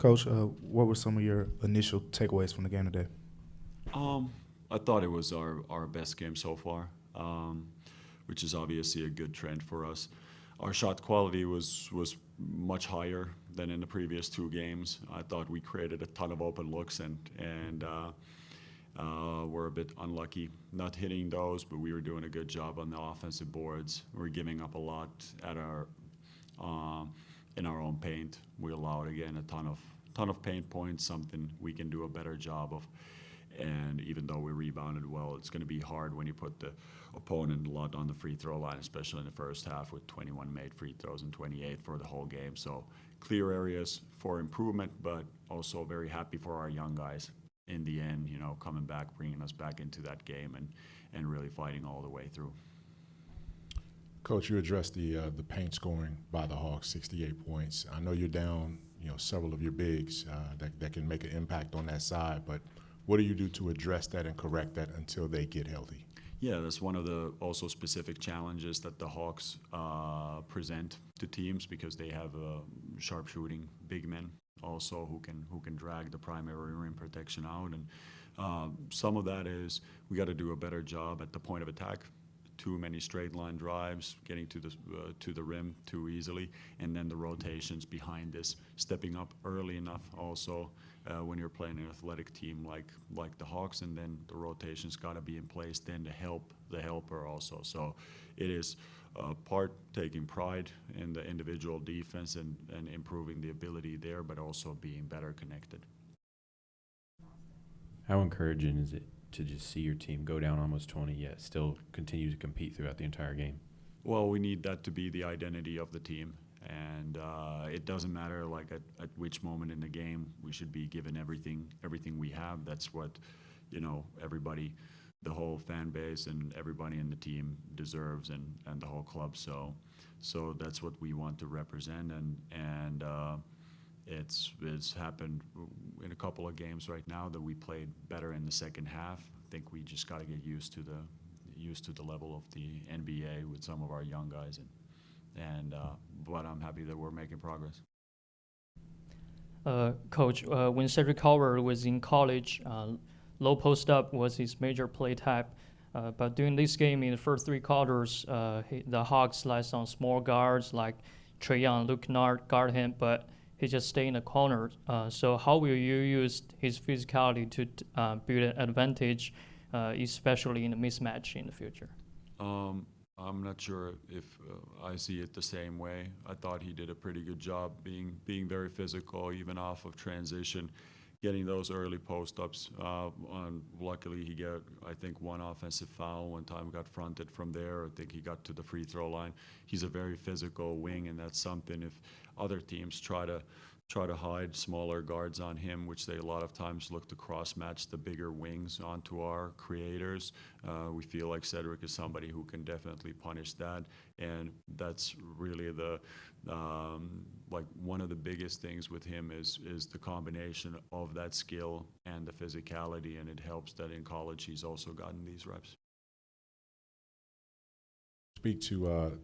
Coach, what were some of your initial takeaways from the game today? I thought it was our best game so far, which is obviously a good trend for us. Our shot quality was much higher than in the previous two games. I thought we created a ton of open looks and we're a bit unlucky not hitting those, but we were doing a good job on the offensive boards. We were giving up a lot at our in our own paint. We allowed again a ton of paint points, something we can do a better job of. And even though we rebounded well, it's going to be hard when you put the opponent a lot on the free throw line, especially in the first half with 21 made free throws and 28 for the whole game. So clear areas for improvement, but also very happy for our young guys in the end, coming back, bringing us back into that game and really fighting all the way through. Coach, you addressed the paint scoring by the Hawks, 68 points. I know you're down, several of your bigs that can make an impact on that side, but what do you do to address that and correct that until they get healthy? Yeah, that's one of the also specific challenges that the Hawks present to teams because they have sharpshooting big men also who can drag the primary rim protection out, and some of that is we got to do a better job at the point of attack. Too many straight line drives, getting to the rim too easily, and then the rotations behind this, stepping up early enough also when you're playing an athletic team like the Hawks, and then the rotations got to be in place then to help the helper also. So it is part taking pride in the individual defense and improving the ability there, but also being better connected. How encouraging is it to just see your team go down almost 20 yet still continue to compete throughout the entire game? Well, we need that to be the identity of the team, and it doesn't matter at which moment in the game we should be given everything we have. That's what everybody, the whole fan base and everybody in the team deserves, and the whole club. So that's what we want to represent, and it's happened in a couple of games right now that we played better in the second half. I think we just got to get used to the level of the NBA with some of our young guys, but I'm happy that we're making progress. Coach, when Cedric Howard was in college, low post up was his major play type. But during this game, in the first three quarters, the Hawks relied on small guards like Trae Young, Luke Kennard guard him, but he just stay in the corner. So how will you use his physicality to build an advantage, especially in a mismatch in the future? I'm not sure if I see it the same way. I thought he did a pretty good job being very physical, even off of transition, getting those early post-ups. Luckily, he got, I think, one offensive foul. One time got fronted from there. I think he got to the free throw line. He's a very physical wing, and that's something if other teams try to hide smaller guards on him, which they a lot of times look to cross-match the bigger wings onto our creators. We feel like Cedric is somebody who can definitely punish that, and that's really one of the biggest things with him is the combination of that skill and the physicality, and it helps that in college he's also gotten these reps. Speak to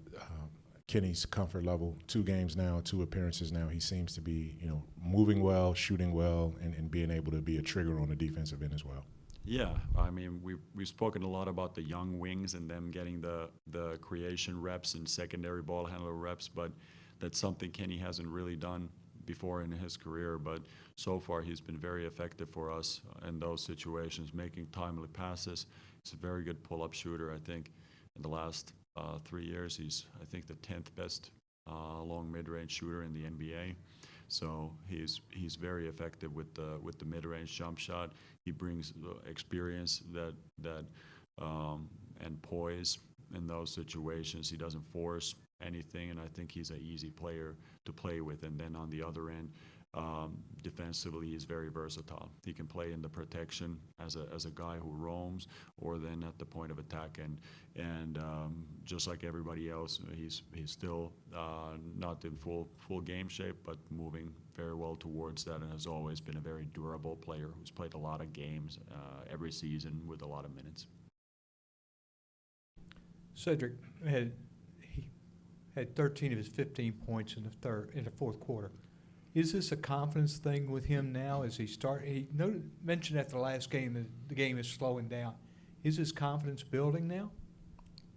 Kenny's comfort level. 2 games now, 2 appearances now. He seems to be, moving well, shooting well, and being able to be a trigger on the defensive end as well. Yeah, I mean, we've spoken a lot about the young wings and them getting the creation reps and secondary ball handler reps, but that's something Kenny hasn't really done before in his career. But so far, he's been very effective for us in those situations, making timely passes. He's a very good pull-up shooter. I think in the last 3 years, he's, I think, the 10th best long mid-range shooter in the NBA. So he's very effective with the mid-range jump shot. He brings experience that and poise in those situations. He doesn't force anything, and I think he's an easy player to play with. And then on the other end, defensively, he's very versatile. He can play in the protection as a guy who roams, or then at the point of attack. And just like everybody else, he's still not in full game shape, but moving very well towards that, and has always been a very durable player who's played a lot of games every season with a lot of minutes. Cedric had 13 of his 15 points in the fourth quarter. Is this a confidence thing with him now as he mentioned at the last game that the game is slowing down. Is his confidence building now?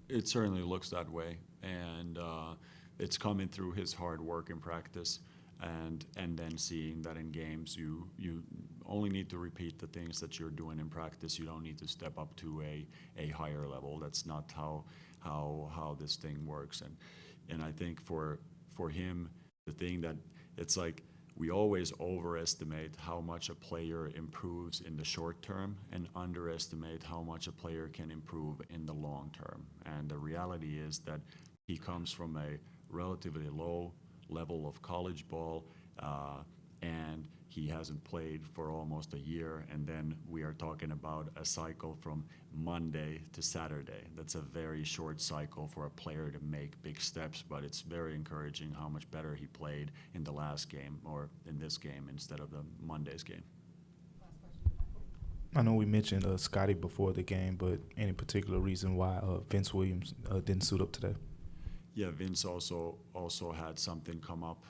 It certainly looks that way, and it's coming through his hard work in practice, and then seeing that in games you only need to repeat the things that you're doing in practice. You don't need to step up to a higher level. That's not how this thing works. And I think for him, the thing that it's like we always overestimate how much a player improves in the short term and underestimate how much a player can improve in the long term. And the reality is that he comes from a relatively low level of college ball, and he hasn't played for almost a year, and then we are talking about a cycle from Monday to Saturday. That's a very short cycle for a player to make big steps, but it's very encouraging how much better he played in the last game or in this game instead of the Monday's game. I know we mentioned Scotty before the game, but any particular reason why Vince Williams didn't suit up today? Yeah, Vince also had something come up,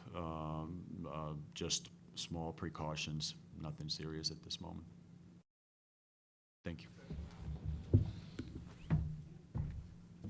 just small precautions, nothing serious at this moment. Thank you.